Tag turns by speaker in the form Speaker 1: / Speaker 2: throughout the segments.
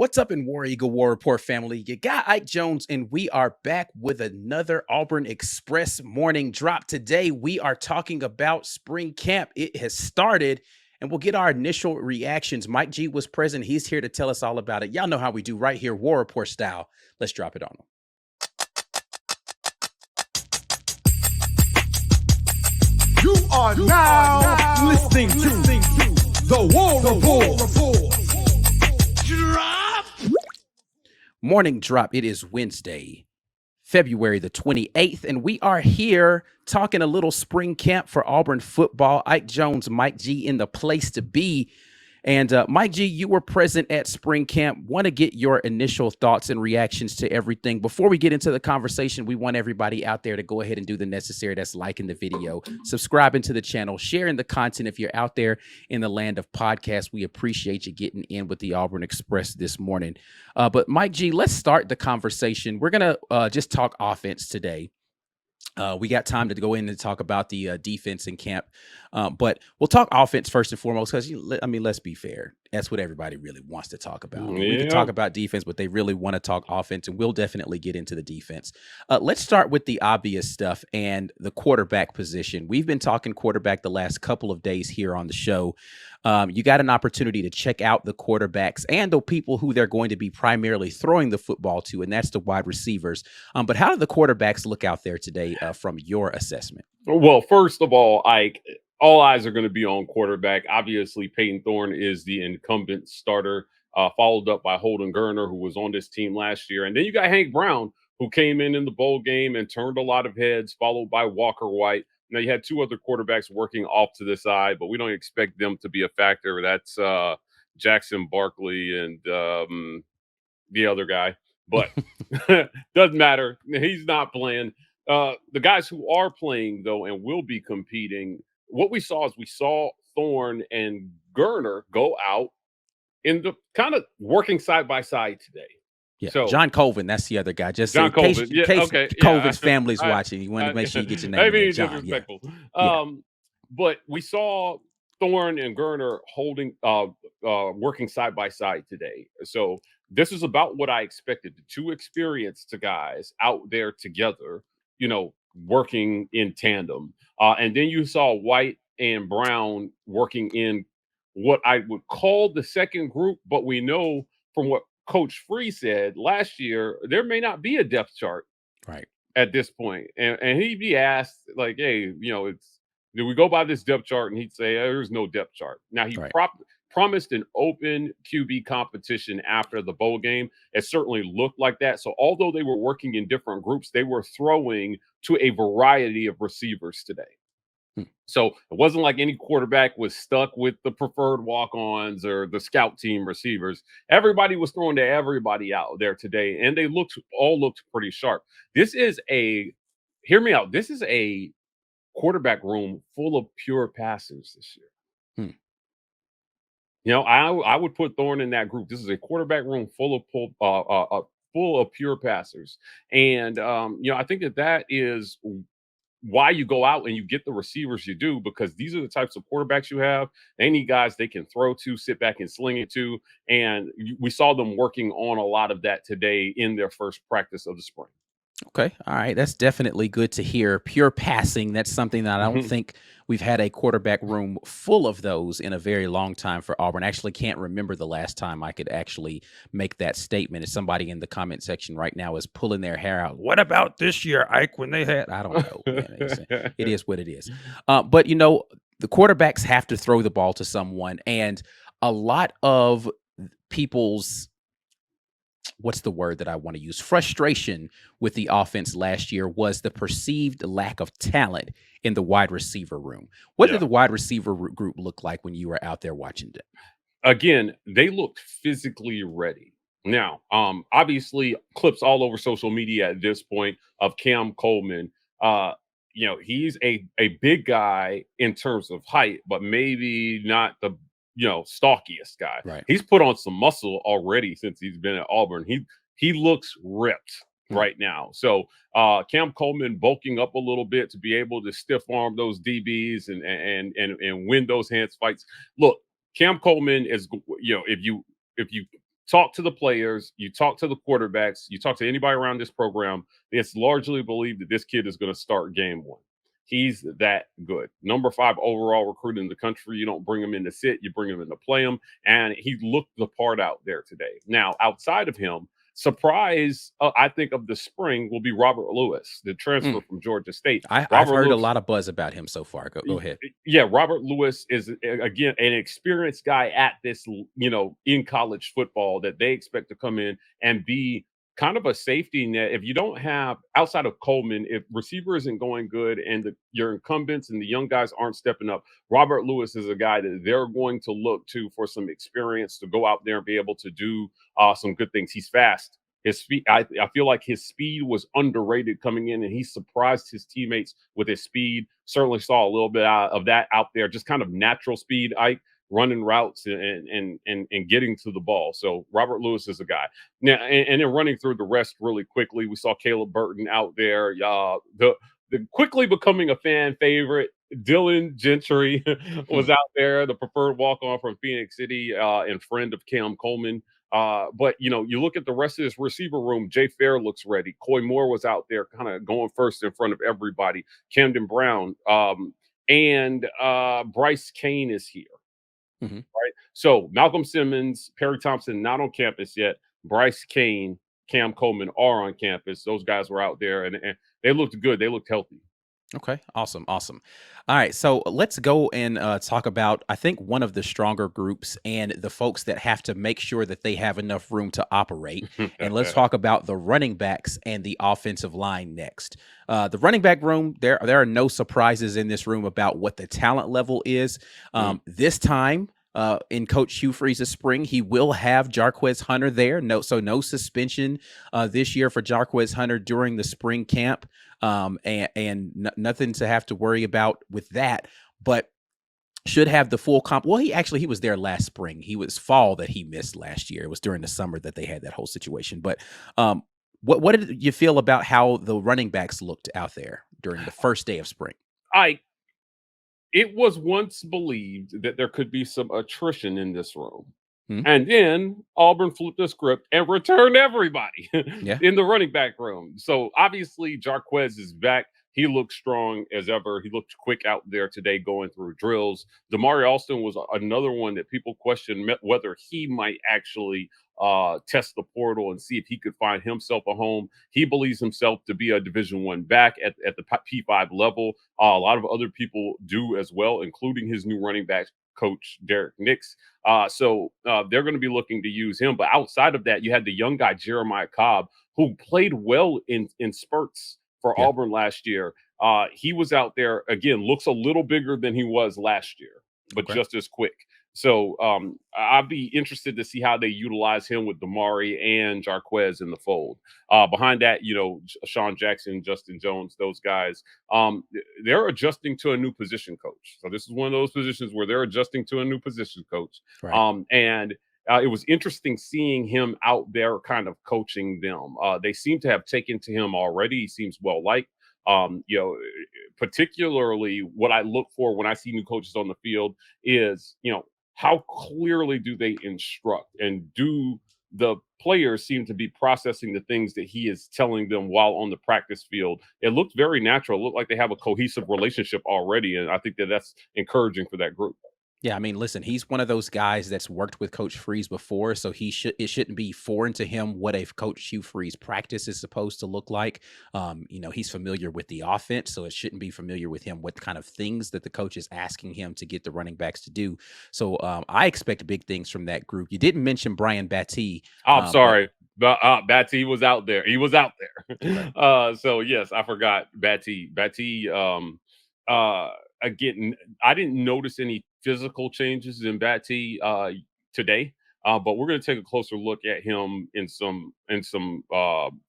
Speaker 1: What's up in War Eagle War Report family? You got Ike Jones, and we are back with another Auburn Express morning drop. Today, we are talking about spring camp. It has started, and we'll get our initial reactions. Mike G was present. He's here to tell us all about it. Y'all know how we do right here, War Report style. Let's drop it on him.
Speaker 2: You are now listening to the War Report.
Speaker 1: Morning drop. It is Wednesday, February the 28th, and we are here talking a little spring camp for Auburn football. Ike Jones, Mike G in the place to be. And Mike G, you were present at spring camp. Want to get your initial thoughts and reactions to everything. Before we get into the conversation, we want everybody out there to go ahead and do the necessary. That's liking the video, subscribing to the channel, sharing the content. If you're out there in the land of podcasts, we appreciate you getting in with the Auburn Express this morning. But Mike G, let's start the conversation. We're going to just talk offense today. We got time to go in and talk about the defense in camp, but we'll talk offense first and foremost because, let's be fair. That's what everybody really wants to talk about. Yeah. We can talk about defense, but they really want to talk offense, and we'll definitely get into the defense. Let's start with the obvious stuff and the quarterback position. We've been talking quarterback the last couple of days here on the show. You got an opportunity to check out the quarterbacks and the people who they're going to be primarily throwing the football to, and that's the wide receivers. But how do the quarterbacks look out there today from your assessment?
Speaker 3: Well, first of all, Ike, all eyes are going to be on quarterback. Obviously, Peyton Thorne is the incumbent starter, followed up by Holden Geriner, who was on this team last year. And then you got Hank Brown, who came in the bowl game and turned a lot of heads, followed by Walker White. Now, you had two other quarterbacks working off to the side, but we don't expect them to be a factor. That's Jackson Barkley and the other guy. But doesn't matter. He's not playing. The guys who are playing, though, and will be competing, what we saw Thorne and Geriner go out in the kind of working side by side today.
Speaker 1: Yeah, so John Colvin, that's the other guy. Just
Speaker 3: John Colvin.
Speaker 1: In case Colvin's family's watching, you want to make sure you get your name.
Speaker 3: Maybe disrespectful. Yeah. But we saw Thorne and Geriner holding, working side by side today. So this is about what I expected. The two experienced guys out there together, working in tandem. And then you saw White and Brown working in what I would call the second group, but we know from what Coach Free said last year, there may not be a depth chart
Speaker 1: right
Speaker 3: at this point. And he'd be asked, like, hey, do we go by this depth chart? And he'd say, there's no depth chart. Now, he promised an open QB competition after the bowl game. It certainly looked like that. So although they were working in different groups, they were throwing to a variety of receivers today. So it wasn't like any quarterback was stuck with the preferred walk-ons or the scout team receivers. Everybody was throwing to everybody out there today, and they all looked pretty sharp. Hear me out, this is a quarterback room full of pure passers this year. I would put Thorne in that group. This is a quarterback room full of pure passers. And, I think that is why you go out and you get the receivers you do, because these are the types of quarterbacks you have. They need guys they can throw to, sit back and sling it to. And we saw them working on a lot of that today in their first practice of the spring.
Speaker 1: Okay. All right. That's definitely good to hear. Pure passing. That's something that I don't think we've had a quarterback room full of those in a very long time for Auburn. I actually can't remember the last time I could actually make that statement. If somebody in the comment section right now is pulling their hair out, what about this year, Ike, when they had, I don't know. Man. It is what it is. But, the quarterbacks have to throw the ball to someone. And a lot of people's, what's the word that I want to use? Frustration with the offense last year was the perceived lack of talent in the wide receiver room. What did the wide receiver group look like when you were out there watching them?
Speaker 3: Again, they looked physically ready. Now, obviously, clips all over social media at this point of Cam Coleman. He's a big guy in terms of height, but maybe not the stockiest guy.
Speaker 1: Right.
Speaker 3: He's put on some muscle already since he's been at Auburn. He looks ripped right now. So Cam Coleman bulking up a little bit to be able to stiff arm those DBs and win those hands fights. Look, Cam Coleman is, if you talk to the players, you talk to the quarterbacks, you talk to anybody around this program, it's largely believed that this kid is going to start game one. He's that good. Number 5 overall recruit in the country. You don't bring him in to sit, you bring him in to play him. And he looked the part out there today. Now, outside of him, surprise, I think, of the spring will be Robert Lewis, the transfer
Speaker 1: Mm.
Speaker 3: from Georgia State.
Speaker 1: I've heard a lot of buzz about him so far. Go ahead.
Speaker 3: Yeah, Robert Lewis is, again, an experienced guy at this, in college football that they expect to come in and be kind of a safety net. If you don't have, outside of Coleman, if receiver isn't going good and your incumbents and the young guys aren't stepping up, Robert Lewis is a guy that they're going to look to for some experience to go out there and be able to do some good things. He's fast. His speed, I feel like his speed was underrated coming in, and he surprised his teammates with his speed. Certainly saw a little bit of that out there, just kind of natural speed, Ike, running routes and getting to the ball. So Robert Lewis is a guy. Now, and then running through the rest really quickly, we saw Caleb Burton out there. The quickly becoming a fan favorite, Dylan Gentry was out there, the preferred walk-on from Phoenix City, and friend of Cam Coleman. But you look at the rest of this receiver room. Jay Fair looks ready. Coy Moore was out there, kind of going first in front of everybody. Camden Brown, and Bryce Kane is here.
Speaker 1: Mm-hmm.
Speaker 3: Right. So Malcolm Simmons, Perry Thompson, not on campus yet. Bryce Kane, Cam Coleman are on campus. Those guys were out there, and they looked good. They looked healthy.
Speaker 1: Okay, awesome. All right, so let's go and talk about, I think, one of the stronger groups and the folks that have to make sure that they have enough room to operate. And let's talk about the running backs and the offensive line next. The running back room, there are no surprises in this room about what the talent level is. This time, in Coach Hugh Freeze's spring, he will have Jarquez Hunter there. No suspension this year for Jarquez Hunter during the spring camp, nothing to have to worry about with that. But should have the full comp. Well, he was there last spring. He was fall that he missed last year. It was during the summer that they had that whole situation. But what did you feel about how the running backs looked out there during the first day of spring?
Speaker 3: It was once believed that there could be some attrition in this room. And then Auburn flipped the script and returned everybody in the running back room. So obviously Jarquez is back. He looked strong as ever. He looked quick out there today going through drills. Damari Alston was another one that people questioned whether he might actually test the portal and see if he could find himself a home. He believes himself to be a Division I back at the P5 level. A lot of other people do as well, including his new running back coach, Derek Nix. So they're going to be looking to use him. But outside of that, you had the young guy, Jeremiah Cobb, who played well in spurts for Auburn last year. He was out there, again, looks a little bigger than he was last year, but just as quick. So I'd be interested to see how they utilize him with Damari and Jarquez in the fold. Behind that, Sean Jackson, Justin Jones, those guys, they're adjusting to a new position coach. So this is one of those positions where they're adjusting to a new position coach. Right. It was interesting seeing him out there kind of coaching them. They seem to have taken to him already. He seems well-liked. Particularly what I look for when I see new coaches on the field is, how clearly do they instruct, and do the players seem to be processing the things that he is telling them while on the practice field? It looked very natural. It looked like they have a cohesive relationship already, and I think that that's encouraging for that group.
Speaker 1: Yeah, I mean, listen, he's one of those guys that's worked with Coach Freeze before, so it shouldn't be foreign to him what a Coach Hugh Freeze practice is supposed to look like. He's familiar with the offense, so it shouldn't be familiar with him what kind of things that the coach is asking him to get the running backs to do. So I expect big things from that group. You didn't mention Brian Batty.
Speaker 3: I'm sorry. But Batty was out there. He was out there. Okay. So yes, I forgot Batty. Again, I didn't notice any physical changes in Batty today, but we're going to take a closer look at him in some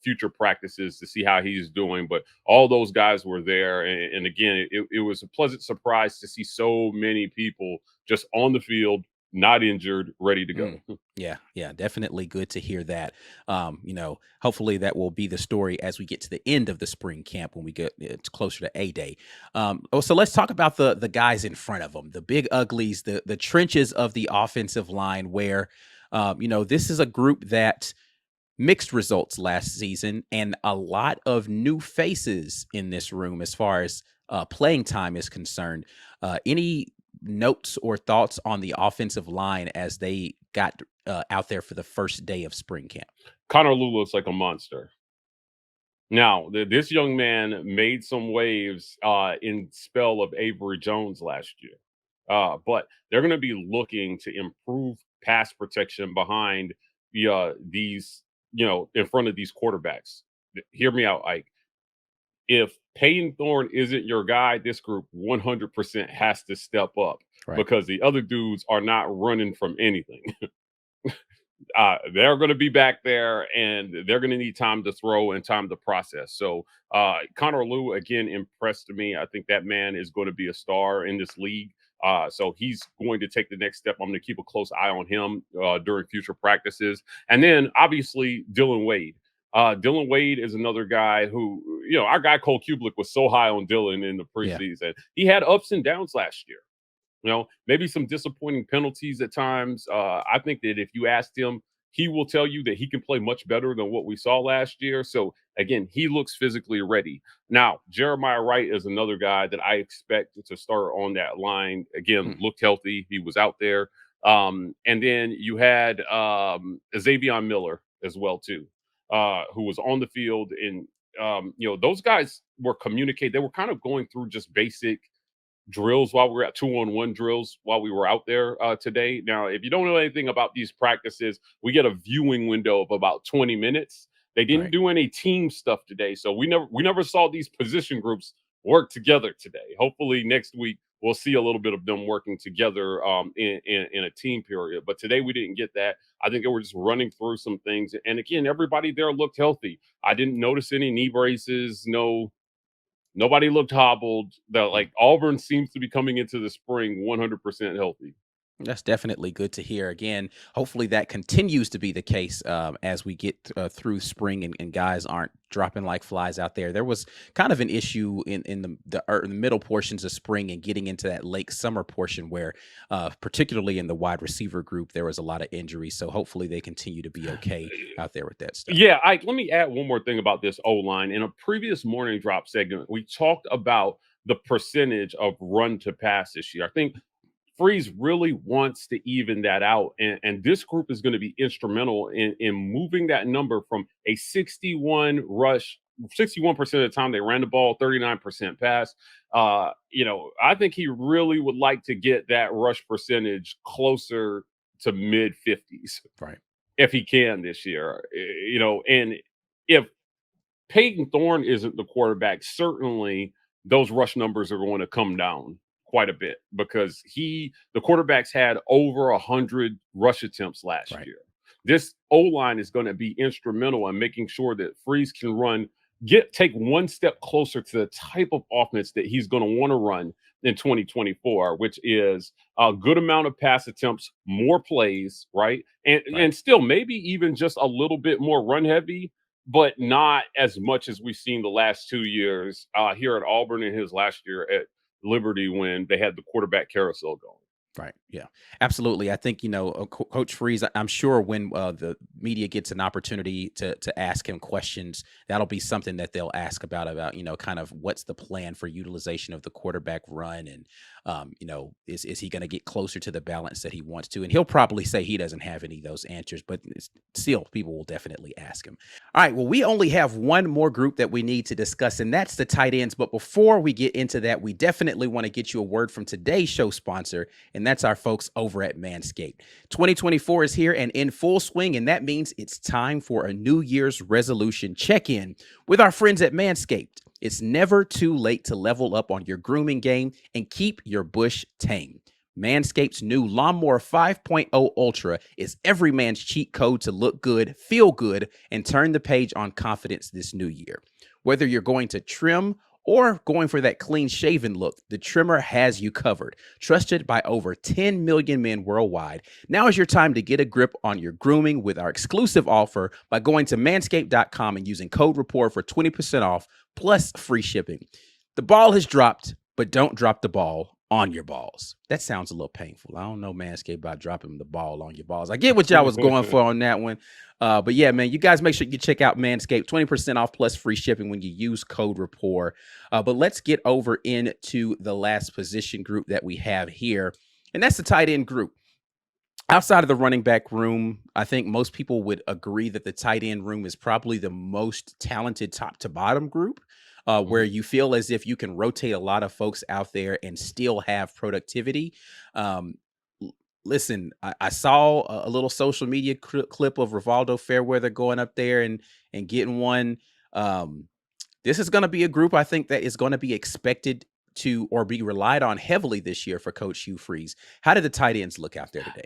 Speaker 3: future practices to see how he's doing. But all those guys were there, and again, it was a pleasant surprise to see so many people just on the field, not injured, ready to go.
Speaker 1: Yeah, definitely good to hear that. Hopefully that will be the story as we get to the end of the spring camp when we get closer to A-Day. So let's talk about the guys in front of them, the big uglies, the trenches of the offensive line, where This is a group that mixed results last season and a lot of new faces in this room as far as playing time is concerned. Any notes or thoughts on the offensive line as they got out there for the first day of spring camp?
Speaker 3: Connor Lew looks like a monster. Now, this young man made some waves in spell of Avery Jones last year. But they're going to be looking to improve pass protection behind these, in front of these quarterbacks. Hear me out, Ike. If Payton Thorne isn't your guy, this group 100% has to step up because the other dudes are not running from anything. They're going to be back there and they're going to need time to throw and time to process. So Connor Lew, again, impressed me. I think that man is going to be a star in this league. So he's going to take the next step. I'm going to keep a close eye on him during future practices. And then obviously Dylan Wade. Dylan Wade is another guy who, our guy Cole Kublik was so high on Dylan in the preseason. Yeah. He had ups and downs last year. Maybe some disappointing penalties at times. I think that if you asked him, he will tell you that he can play much better than what we saw last year. So, again, he looks physically ready. Now, Jeremiah Wright is another guy that I expect to start on that line. Again, looked healthy. He was out there. And then you had Xavier Miller as well, too, who was on the field. And, those guys were communicating. They were kind of going through just basic drills while we were at 2-on-1 drills while we were out there today. Now, if you don't know anything about these practices, we get a viewing window of about 20 minutes. They didn't do any team stuff today, so we never saw these position groups work together today. Hopefully next week we'll see a little bit of them working together in a team period. But today we didn't get that. I think they were just running through some things. And again, everybody there looked healthy. I didn't notice any knee braces, nobody looked hobbled. Auburn seems to be coming into the spring 100% healthy.
Speaker 1: That's definitely good to hear. Again, hopefully that continues to be the case as we get through spring and guys aren't dropping like flies out there. There was kind of an issue in the middle portions of spring and getting into that late summer portion where particularly in the wide receiver group, there was a lot of injuries. So hopefully they continue to be okay out there with that stuff.
Speaker 3: Yeah, Ike, let me add one more thing about this O-line. In a previous morning drop segment, we talked about the percentage of run to pass this year. I think Freeze really wants to even that out. And this group is going to be instrumental in moving that number from a 61% of the time they ran the ball, 39% pass. I think he really would like to get that rush percentage closer to mid 50s.
Speaker 1: Right.
Speaker 3: If he can this year, and if Payton Thorne isn't the quarterback, certainly those rush numbers are going to come down quite a bit because the quarterbacks had over 100 rush attempts last year. This O-line is going to be instrumental in making sure that Freeze can take one step closer to the type of offense that he's going to want to run in 2024, which is a good amount of pass attempts, more plays, right? And still maybe even just a little bit more run heavy, but not as much as we've seen the last 2 years here at Auburn and his last year at Liberty when they had the quarterback carousel going.
Speaker 1: Right. Yeah, absolutely. I think, Coach Freeze, I'm sure when the media gets an opportunity to ask him questions, that'll be something that they'll ask about, kind of what's the plan for utilization of the quarterback run. And, is he going to get closer to the balance that he wants to? And he'll probably say he doesn't have any of those answers, but still people will definitely ask him. All right. Well, we only have one more group that we need to discuss, and that's the tight ends. But before we get into that, we definitely want to get you a word from today's show sponsor, and that's our folks over at MANSCAPED. 2024 is here and in full swing, and that means it's time for a New Year's resolution check-in with our friends at MANSCAPED. It's never too late to level up on your grooming game and keep your bush tame. Manscaped's new Lawnmower 5.0 Ultra is every man's cheat code to look good, feel good, and turn the page on confidence this new year. Whether you're going to trim or going for that clean-shaven look, the trimmer has you covered. Trusted by over 10 million men worldwide, now is your time to get a grip on your grooming with our exclusive offer by going to manscaped.com and using code REPORT for 20% off plus free shipping. The ball has dropped, but don't drop the ball on your balls. That sounds a little painful. I don't know, Manscaped, about dropping the ball on your balls. I get what y'all was going for on that one. But yeah, man, you guys make sure you check out Manscaped, 20% off plus free shipping when you use code rapport. But let's get over into the last position group that we have here, and that's the tight end group. Outside of the running back room, I think most people would agree that the tight end room is probably the most talented top to bottom group, where you feel as if you can rotate a lot of folks out there and still have productivity. Um, Listen, I saw a little social media clip of Rivaldo Fairweather going up there and getting one. This is going to be a group I think that is going to be expected to or be relied on heavily this year for Coach Hugh Freeze. How did the tight ends look out there today?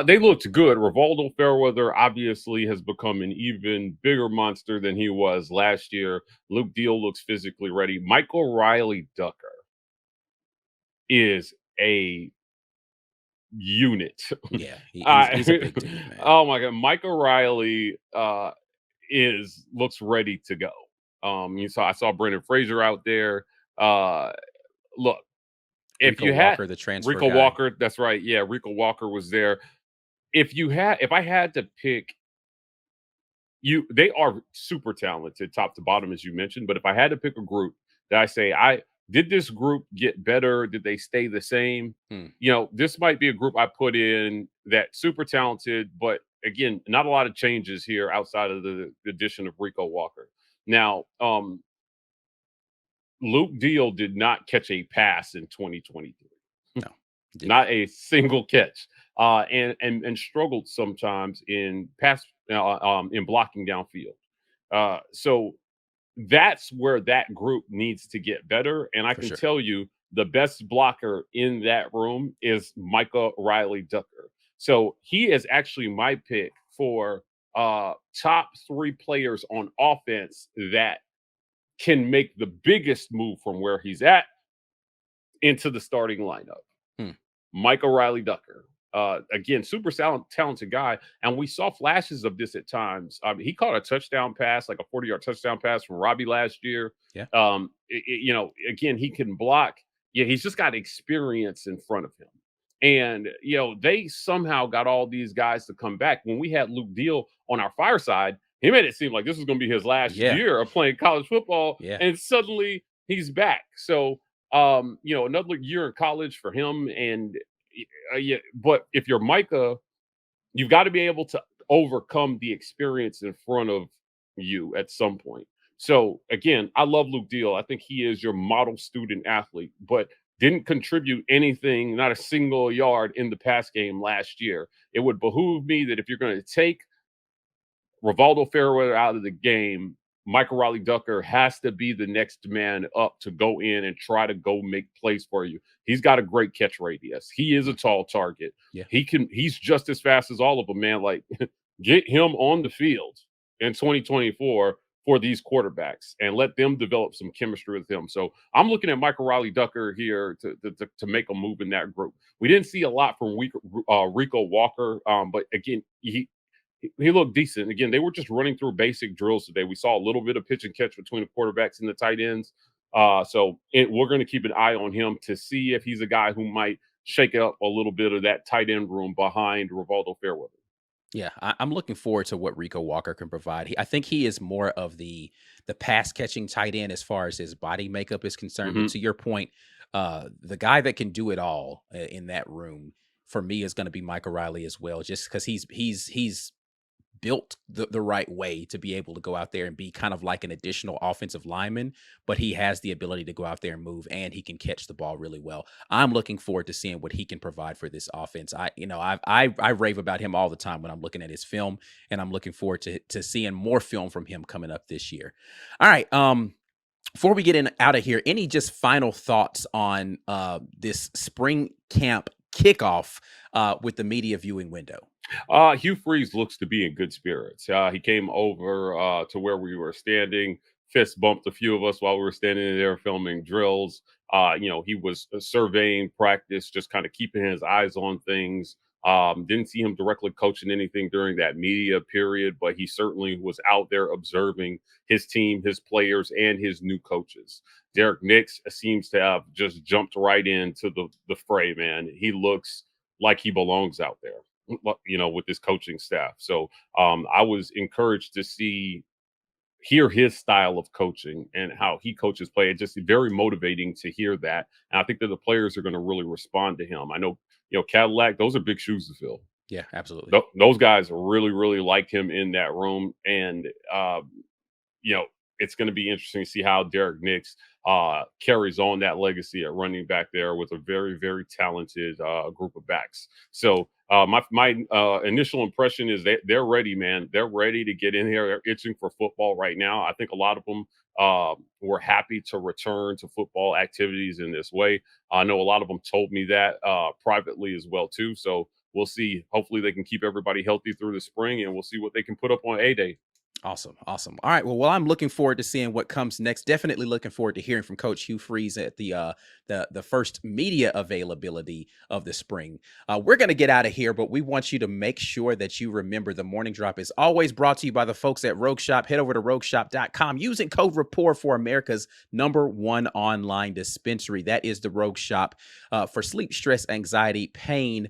Speaker 3: They looked good. Rivaldo Fairweather obviously has become an even bigger monster than he was last year. Luke Deal looks physically ready. Michael Riley Ducker is a unit.
Speaker 1: Yeah, he's a big dude, man.
Speaker 3: Oh my God, Michael Riley looks ready to go. I saw Brendan Fraser out there. Look, if
Speaker 1: Rico
Speaker 3: you had
Speaker 1: Walker, the transfer
Speaker 3: Rico
Speaker 1: guy.
Speaker 3: Walker, that's right. Yeah, Rico Walker was there. If I had to pick they are super talented top to bottom, as you mentioned. But if I had to pick a group that I say, did this group get better? Did they stay the same? This might be a group I put in that super talented, but again, not a lot of changes here outside of the addition of Rico Walker. Now, Luke Deal did not catch a pass in 2023.
Speaker 1: No,
Speaker 3: not a single catch, and struggled sometimes in in blocking downfield. So that's where that group needs to get better. And I can tell you, the best blocker in that room is Micah Riley Ducker. So he is actually my pick for top 3 players on offense that can make the biggest move from where he's at into the starting lineup. Michael Riley Ducker. Again, super talented guy. And we saw flashes of this at times. He caught a touchdown pass, like a 40-yard touchdown pass from Robbie last year.
Speaker 1: Yeah.
Speaker 3: Again, he can block. Yeah, he's just got experience in front of him. And, they somehow got all these guys to come back. When we had Luke Deal on our fireside, he made it seem like this was going to be his last year of playing college football.
Speaker 1: Yeah.
Speaker 3: And suddenly he's back. So, another year in college for him. And but if you're Micah, you've got to be able to overcome the experience in front of you at some point. So again, I love Luke Deal. I think he is your model student athlete, but didn't contribute anything, not a single yard in the pass game last year. It would behoove me that if you're going to take Rivaldo Fairweather out of the game, Michael Riley Ducker has to be the next man up to go in and try to go make plays for you. He's got a great catch radius. He is a tall target.
Speaker 1: Yeah.
Speaker 3: He's just as fast as all of them, man. Like, get him on the field in 2024 for these quarterbacks and let them develop some chemistry with him. So I'm looking at Michael Riley Ducker here to make a move in that group. We didn't see a lot from Rico Walker, but again, he looked decent. Again, they were just running through basic drills today. We saw a little bit of pitch and catch between the quarterbacks and the tight ends. So we're going to keep an eye on him to see if he's a guy who might shake up a little bit of that tight end room behind Rivaldo Fairweather.
Speaker 1: Yeah, I'm looking forward to what Rico Walker can provide. I think he is more of the pass catching tight end as far as his body makeup is concerned. But to your point, the guy that can do it all in that room for me is going to be Michael Riley as well, just because he's built the right way to be able to go out there and be kind of like an additional offensive lineman, but he has the ability to go out there and move, and he can catch the ball really well. I'm looking forward to seeing what he can provide for this offense. I rave about him all the time when I'm looking at his film, and I'm looking forward to seeing more film from him coming up this year. All right. Before we get out of here, any just final thoughts on this spring camp kickoff with the media viewing window?
Speaker 3: Hugh Freeze looks to be in good spirits. He came over to where we were standing, fist bumped a few of us while we were standing there filming drills. He was surveying practice, just kind of keeping his eyes on things. Didn't see him directly coaching anything during that media period, but he certainly was out there observing his team, his players, and his new coaches. Derek Nix seems to have just jumped right into the fray, man. He looks like he belongs out there, with his coaching staff. So I was encouraged to hear his style of coaching and how he coaches play. It's just very motivating to hear that. And I think that the players are going to really respond to him. I know, Cadillac, those are big shoes to fill.
Speaker 1: Yeah, absolutely.
Speaker 3: Those guys really, really like him in that room. And, it's going to be interesting to see how Derek Nix carries on that legacy at running back there with a very, very talented group of backs. So my initial impression is that they're ready, man. They're ready to get in here. They're itching for football right now. I think a lot of them were happy to return to football activities in this way. I know a lot of them told me that privately as well too. So we'll see. Hopefully they can keep everybody healthy through the spring, and we'll see what they can put up on A-Day.
Speaker 1: Awesome. All right. Well, I'm looking forward to seeing what comes next. Definitely looking forward to hearing from Coach Hugh Freeze at the first media availability of the spring. We're going to get out of here, but we want you to make sure that you remember the Morning Drop is always brought to you by the folks at Rogue Shop. Head over to rogueshop.com using code RAPPORT for America's #1 online dispensary. That is the Rogue Shop for sleep, stress, anxiety, pain.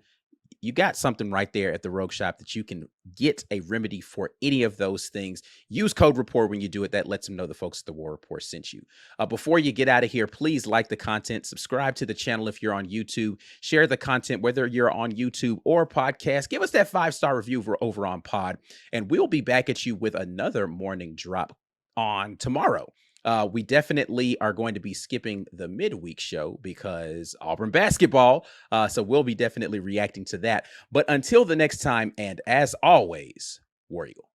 Speaker 1: You got something right there at the Rogue Shop that you can get a remedy for any of those things. Use code RAPPORT when you do it. That lets them know the folks at the War Report sent you. Before you get out of here, please like the content, subscribe to the channel if you're on YouTube, share the content, whether you're on YouTube or podcast. Give us that 5-star review over on Pod, and we'll be back at you with another Morning Drop on tomorrow. We definitely are going to be skipping the midweek show because Auburn basketball. So we'll be definitely reacting to that. But until the next time, and as always, War Eagle.